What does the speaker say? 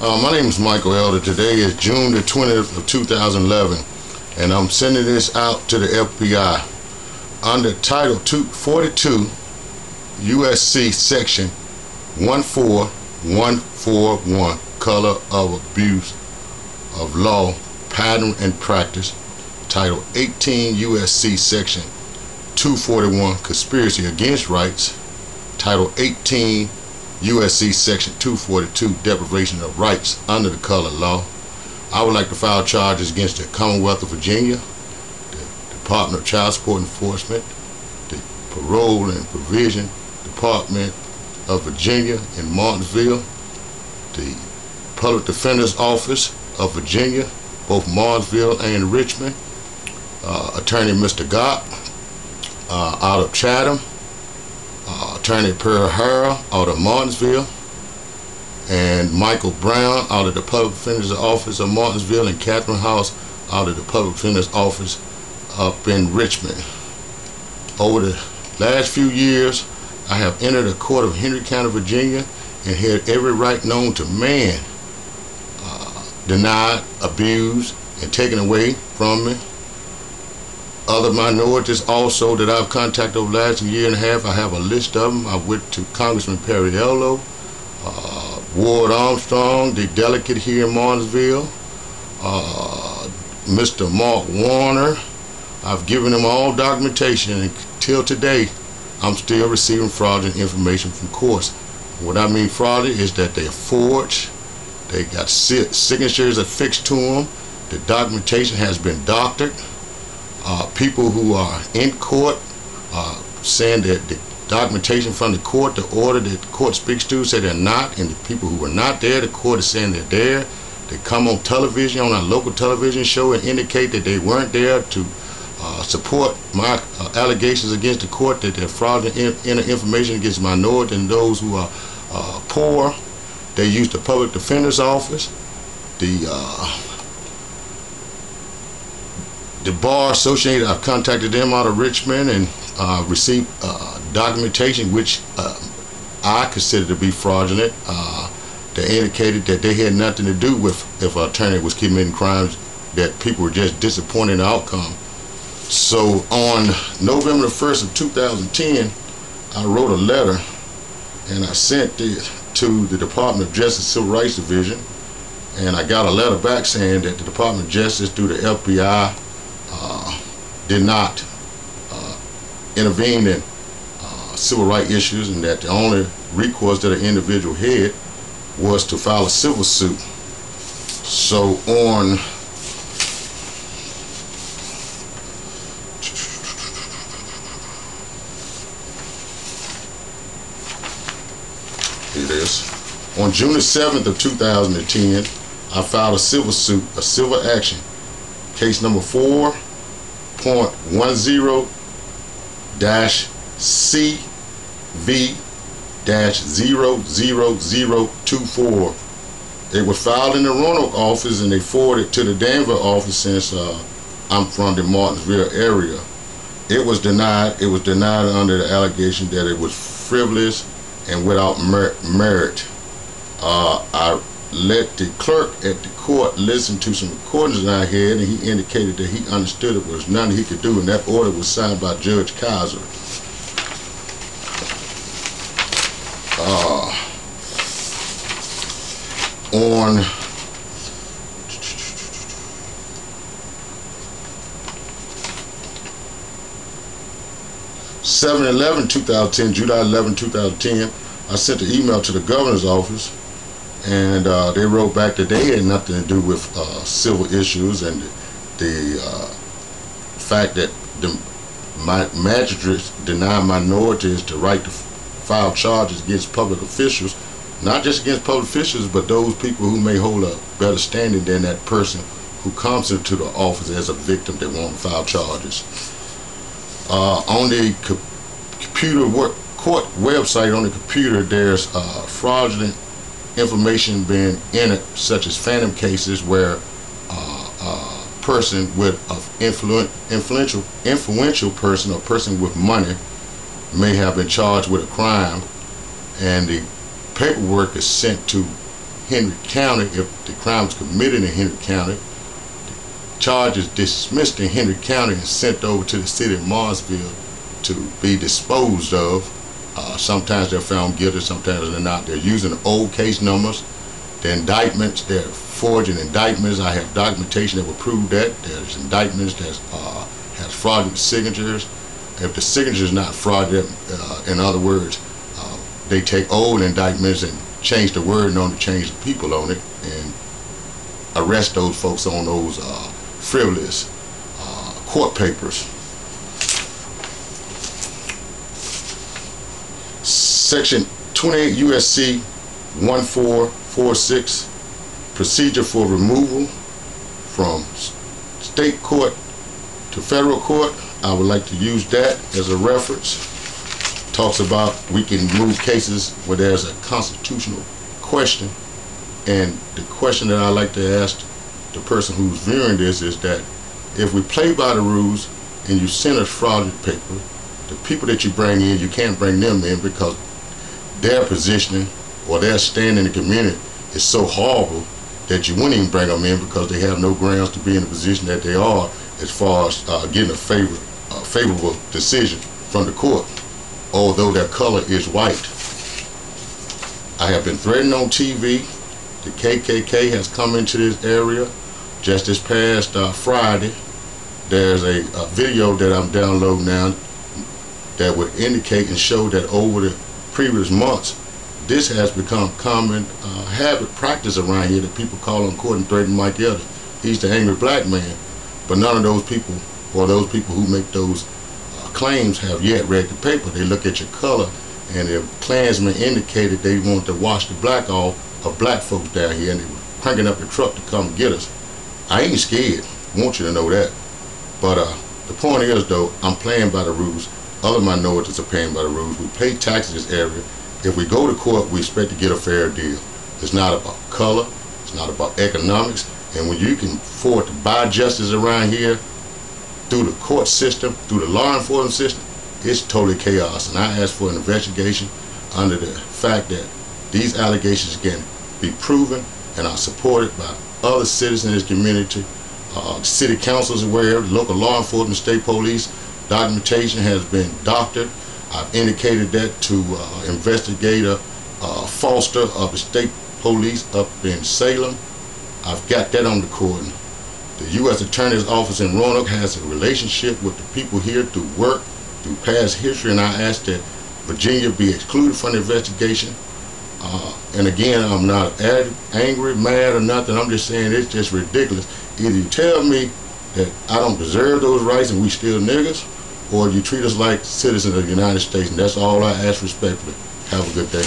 My name is Michael Elder. Today is June the 20th of 2011, and I'm sending this out to the FBI under Title 242 USC Section 14141, Color of Abuse of Law, Pattern and Practice. Title 18 USC Section 241, Conspiracy Against Rights. Title 18 USC Section 242, Deprivation of Rights under the color law. I would like to file charges against the Commonwealth of Virginia, the Department of Child Support Enforcement, the Parole and Provision Department of Virginia in Martinsville, the Public Defender's Office of Virginia, both Martinsville and Richmond, Attorney Mr. Gott out of Chatham, Attorney Pearl Harrell out of Martinsville, and Michael Brown out of the Public Defender's Office of Martinsville, and Catherine House out of the Public Defender's Office up in Richmond. Over the last few years, I have entered the court of Henry County, Virginia, and had every right known to man denied, abused, and taken away from me. Other minorities also that I've contacted over the last year and a half, I have a list of them. I went to Congressman Perriello, Ward Armstrong, the delegate here in Martinsville, Mr. Mark Warner. I've given them all documentation, and until today, I'm still receiving fraudulent information from courts. What I mean fraudulent is that they're forged, they got signatures affixed to them, the documentation has been doctored. People who are in court saying that the documentation from the court, the order that the court speaks to, say they're not, and the people who are not there, the court is saying they're there. They come on television, on our local television show, and indicate that they weren't there to support my allegations against the court, that they're fraudulent information against minorities and those who are poor. They use the Public Defender's Office, the Bar Association. I've contacted them out of Richmond and received documentation which I consider to be fraudulent. They indicated that they had nothing to do with if an attorney was committing crimes, that people were just disappointed in the outcome. So on November the 1st of 2010, I wrote a letter and I sent it to the Department of Justice Civil Rights Division, and I got a letter back saying that the Department of Justice through the FBI did not intervene in civil rights issues, and that the only recourse that an individual had was to file a civil suit. So on on June the 7th of 2010, I filed a civil suit, a civil action, case number 4.10-CV-00024. It was filed in the Roanoke office, and they forwarded it to the Danville office since I'm from the Martinsville area. It was denied. It was denied under the allegation that it was frivolous and without merit. I let the clerk at the court listen to some recordings that I had, and he indicated that he understood it was nothing he could do, and that order was signed by Judge Kaiser. On July 11, 2010, I sent an email to the governor's office, and they wrote back that they had nothing to do with civil issues, and the fact that the magistrates deny minorities the right to file charges against public officials, not just against public officials, but those people who may hold a better standing than that person who comes into the office as a victim that won't file charges. On the court website, on the computer, there's fraudulent information being entered, such as phantom cases where a person with influential person or person with money may have been charged with a crime, and the paperwork is sent to Henry County if the crime was committed in Henry County. The charge is dismissed in Henry County and sent over to the city of Martinsville to be disposed of. Sometimes they're found guilty, sometimes they're not. They're using old case numbers. The indictments, they're forging indictments. I have documentation that will prove that. There's indictments that has fraudulent signatures. If the signature is not fraudulent, in other words, they take old indictments and change the word on it, change the people on it, and arrest those folks on those frivolous court papers. Section 28 U.S.C. 1446, procedure for removal from state court to federal court. I would like to use that as a reference. Talks about we can move cases where there's a constitutional question, and the question that I like to ask the person who's viewing this is that if we play by the rules and you send us fraudulent paper, the people that you bring in, you can't bring them in because their positioning or their stand in the community is so horrible that you wouldn't even bring them in because they have no grounds to be in the position that they are as far as getting a favorable decision from the court, although their color is white. I have been threatened on TV. The KKK has come into this area. Just this past Friday, there's a video that I'm downloading now that would indicate and show that over the previous months, this has become common habit practice around here that people call on court and threaten Mike Elder. He's the angry black man, but none of those people, or those people who make those claims, have yet read the paper. They look at your color, and if Klansmen indicated they wanted to wash the black off of black folks down here, and they were cranking up the truck to come get us. I ain't scared. I want you to know that. But the point is, though, I'm playing by the rules. Other minorities are paying by the rules. We pay taxes in this area. If we go to court, we expect to get a fair deal. It's not about color. It's not about economics. And when you can afford to buy justice around here through the court system, through the law enforcement system, it's totally chaos. And I ask for an investigation under the fact that these allegations can be proven and are supported by other citizens in this community, city councils aware, local law enforcement, state police. Documentation has been doctored. I've indicated that to investigator Foster of the state police up in Salem. I've got that on recording. The U.S. Attorney's Office in Roanoke has a relationship with the people here through work, through past history, and I ask that Virginia be excluded from the investigation. And again, I'm not angry, mad, or nothing. I'm just saying it's just ridiculous. Either you tell me that I don't deserve those rights and we still niggers, or you treat us like citizens of the United States, and that's all I ask respectfully. Have a good day.